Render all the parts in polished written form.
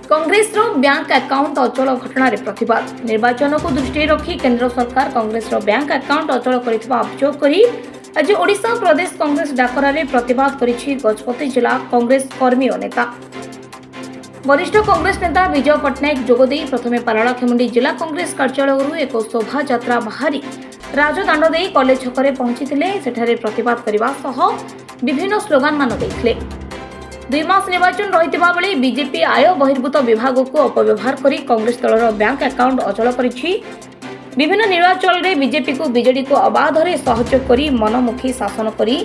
Congress bank account अचल घटना प्रतिवाद निर्वाचन को दृष्टि रखी केंद्र सरकार कांग्रेस बैंक अकाउंट अचल करथिबा अभियोग करी आज ओडिशा प्रदेश कांग्रेस डाकरा प्रतिवाद करिछि गजपति जिला कांग्रेस कर्मी और नेता। वरिष्ठ कांग्रेस नेता विजय पट्टनायक जोगदे प्रथमे पारालाखेमुंडी जिला कांग्रेस कार्यालय एक शोभा यात्रा बाहरी राजदाण्ड दे कॉलेज छकरे पहुंचीथिले सेठारे प्रतिवाद करबा सह विभिन्न स्लोगान मान देथिले। 2 मास निर्वाचन रहितबा बेले बीजेपी आय बहिर्भूत विभाग को अपव्यवहार करी कांग्रेस दलर बैंक अकाउंट अचल करिछि। विभिन्न निर्वाचन रे बीजेपी को बीजेडी को अबाध रे सहयोग करी मनमुखी शासन करी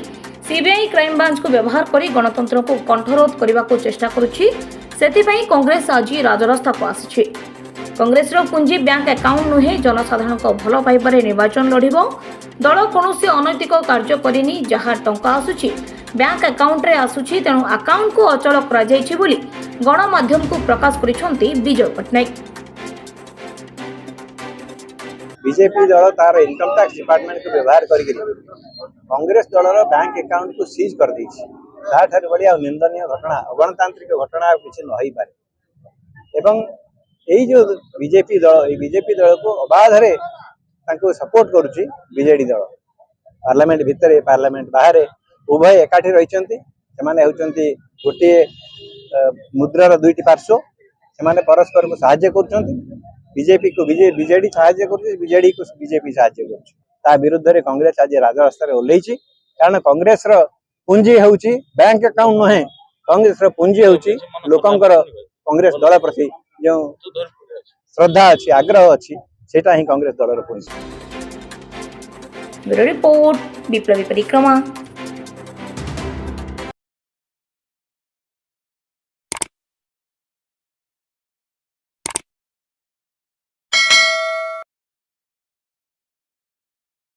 सीबीआई क्राइम ब्रांच को व्यवहार करी गणतंत्र को कंठरोध करबा को चेष्टा करुछि। सेतिपई कांग्रेस आज राजरास्ता को आसिछि। कांग्रेस रो पुंजी बैंक अकाउंट नुहे जनसाधारण को भल पाइबारे निर्वाचन लढिबो। दल कोनोसी अनैतिक कार्य करिनी जहा टंका आसुछि बैंक अकाउंट रे आसुछि तेणु अकाउंट को अचल करा जायछि बोली गणमाध्यम को प्रकाश करिसंती विजय पट्टनायक। बीजेपी दल तार इनकम टैक्स डिपार्टमेंट को व्यवहार करके कांग्रेस दलर बैंक अकाउंट को सीज कर देछि। ताठार बढ़िया निंदनीय घटना अगणतांत्रिक घटना किसी न पारे एवं यही जो बीजेपी दल को अबाध सपोर्ट करुच्ची बीजेडी दल पार्लियामेंट भितर पार्लियामेंट बाहर उभय एकाठी रही गोटे मुद्रार दुईटी पार्श्व से परस्पर को साहाय्य कर बीजेपी को बीजेडी साहाय्य कर बीजेडी को बीजेपी साहाय्य कर विरुद्ध में कांग्रेस आज राजरास्ता ओह्लैछि। कारण कांग्रेस पुंजी होउछि बैंक अकाउंट नुहे कांग्रेस पुंजी होउछि लोकंकर कांग्रेस दल प्रति जो श्रद्धा अच्छी आग्रह अच्छी सेटा ही कांग्रेस दल पुंजी। ब्यूरो रिपोर्ट विप्लवी परिक्रमा।